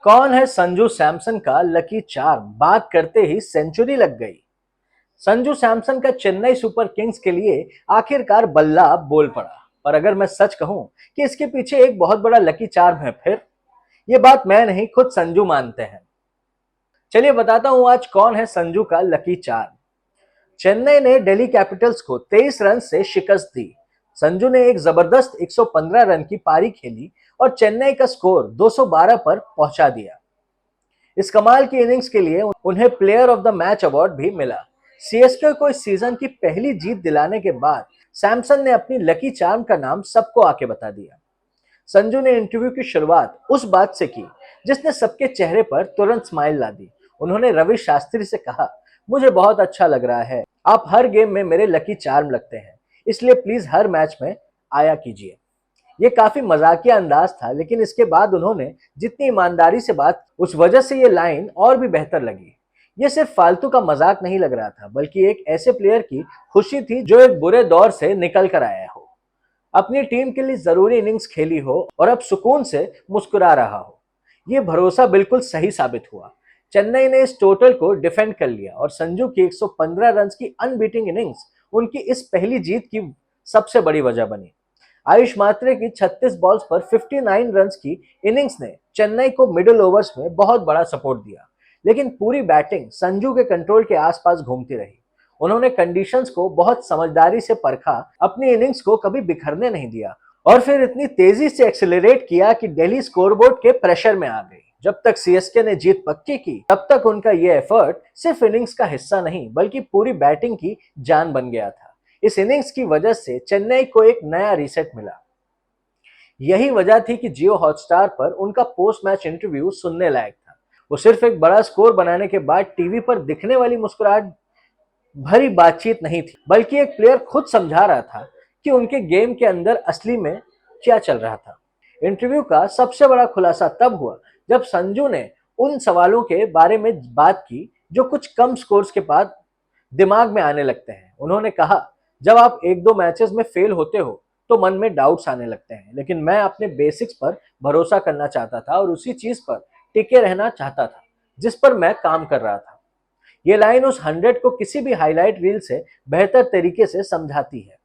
कौन है संजू सैमसन का लकी चार्म? बात करते ही सेंचुरी लग गई। संजू सैमसन का चेन्नई सुपर किंग्स के लिए आखिरकार बल्ला बोल पड़ा। पर अगर मैं सच कहूं कि इसके पीछे एक बहुत बड़ा लकी चार्म है, फिर ये बात मैं नहीं, खुद संजू मानते हैं। चलिए बताता हूं आज कौन है संजू का लकी चार्म। चेन्नई ने दिल्ली कैपिटल्स को 23 रन से शिकस्त दी। संजू ने एक जबरदस्त 115 रन की पारी खेली और चेन्नई का स्कोर 212 पर पहुंचा दिया। इस कमाल की इनिंग्स के लिए उन्हें player of the match award भी मिला। सीएसके को इस सीजन की पहली जीत दिलाने के बाद सैमसन ने अपनी लकी चार्म का नाम सबको आके बता दिया। संजू ने इंटरव्यू की शुरुआत उस बात से की जिसने सबके चेहरे पर तुरंत स्माइल ला दी। उन्होंने रवि शास्त्री से कहा, मुझे बहुत अच्छा लग रहा है, आप हर गेम में मेरे लकी चार्म लगते हैं, इसलिए प्लीज हर मैच में आया कीजिए। ये काफी मजाकिया अंदाज था, लेकिन इसके बाद उन्होंने जितनी ईमानदारी से बात, उस वजह से ये लाइन और भी बेहतर लगी। ये सिर्फ फालतू का मजाक नहीं लग रहा था, बल्कि एक ऐसे प्लेयर की खुशी थी जो एक बुरे दौर से निकल कर आया हो, अपनी टीम के लिए जरूरी इनिंग्स खेली हो और अब सुकून से मुस्कुरा रहा हो। ये भरोसा बिल्कुल सही साबित हुआ। चेन्नई ने इस टोटल को डिफेंड कर लिया और संजू की 115 रन की अनबीटिंग इनिंग्स उनकी इस पहली जीत की सबसे बड़ी वजह बनी। आयुष मात्रे की 36 बॉल्स पर 59 रन की इनिंग्स ने चेन्नई को मिडिल ओवर्स में बहुत बड़ा सपोर्ट दिया, लेकिन पूरी बैटिंग संजू के कंट्रोल के आसपास घूमती रही। उन्होंने कंडीशंस को बहुत समझदारी से परखा, अपनी इनिंग्स को कभी बिखरने नहीं दिया और फिर इतनी तेजी से एक्सेलरेट किया कि दिल्ली स्कोरबोर्ड के प्रेशर में आ गई। जब तक सीएसके ने जीत पक्की की, तब तक उनका यह एफर्ट सिर्फ इनिंग्स का हिस्सा नहीं, बल्कि पूरी बैटिंग की जान बन गया था। इस इनिंग्स की वजह से चेन्नई को एक नया रीसेट मिला। यही वजह थी कि जियो हॉटस्टार पर उनका पोस्ट मैच इंटरव्यू सुनने लायक था। वो सिर्फ एक बड़ा स्कोर बनाने के बाद टीवी पर दिखने वाली मुस्कुराहट भरी बातचीत नहीं थी, बल्कि एक प्लेयर खुद समझा रहा था कि उनके गेम के अंदर असली में क्या चल रहा था। इंटरव्यू का सबसे बड़ा खुलासा तब हुआ जब संजू ने उन सवालों के बारे में बात की जो कुछ कम स्कोर्स के बाद दिमाग में आने लगते हैं। उन्होंने कहा, जब आप एक दो मैचेस में फेल होते हो तो मन में डाउट्स आने लगते हैं, लेकिन मैं अपने बेसिक्स पर भरोसा करना चाहता था और उसी चीज पर टिके रहना चाहता था जिस पर मैं काम कर रहा था। ये लाइन उस 100 को किसी भी हाईलाइट रील से बेहतर तरीके से समझाती है।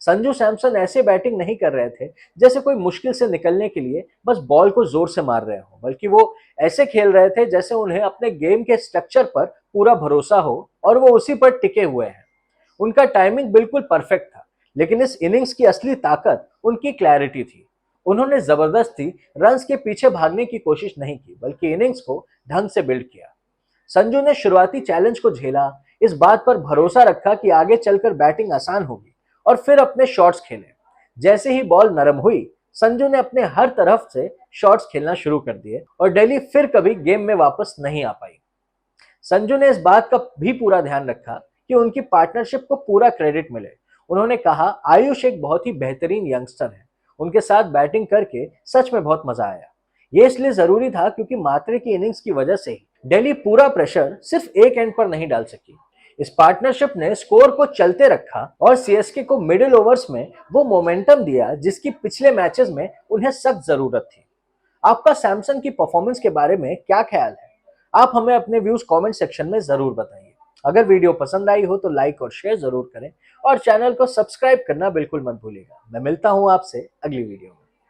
संजू सैमसन ऐसे बैटिंग नहीं कर रहे थे जैसे कोई मुश्किल से निकलने के लिए बस बॉल को जोर से मार रहे हो, बल्कि वो ऐसे खेल रहे थे जैसे उन्हें अपने गेम के स्ट्रक्चर पर पूरा भरोसा हो और वो उसी पर टिके हुए हैं। उनका टाइमिंग बिल्कुल परफेक्ट था, लेकिन इस इनिंग्स की असली ताकत उनकी क्लैरिटी थी। उन्होंने जबरदस्ती रन्स के पीछे भागने की कोशिश नहीं की, बल्कि इनिंग्स को ढंग से बिल्ड किया। संजू ने शुरुआती चैलेंज को झेला, इस बात पर भरोसा रखा कि आगे चलकर बैटिंग आसान होगी और फिर अपने शॉट्स खेले। जैसे ही बॉल नरम हुई, संजू ने अपने हर तरफ से शॉट्स खेलना शुरू कर दिए और दिल्ली फिर कभी गेम में वापस नहीं आ पाई। संजू ने इस बात का भी पूरा ध्यान रखा कि उनकी पार्टनरशिप को पूरा क्रेडिट मिले। उन्होंने कहा, आयुष एक बहुत ही बेहतरीन यंगस्टर है, उनके साथ बैटिंग करके सच में बहुत मजा आया। ये इसलिए जरूरी था क्योंकि मात्रे की इनिंग्स की वजह से ही दिल्ली पूरा प्रेशर सिर्फ एक एंड पर नहीं डाल सकी। इस पार्टनरशिप ने स्कोर को चलते रखा और सीएसके को मिडिल ओवर्स में वो मोमेंटम दिया जिसकी पिछले मैचेस में उन्हें सख्त जरूरत थी। आपका सैमसन की परफॉर्मेंस के बारे में क्या ख्याल है? आप हमें अपने व्यूज कमेंट सेक्शन में जरूर बताइए। अगर वीडियो पसंद आई हो तो लाइक और शेयर जरूर करें और चैनल को सब्सक्राइब करना बिल्कुल मत भूलिएगा। मैं मिलता हूं आपसे अगली वीडियो में।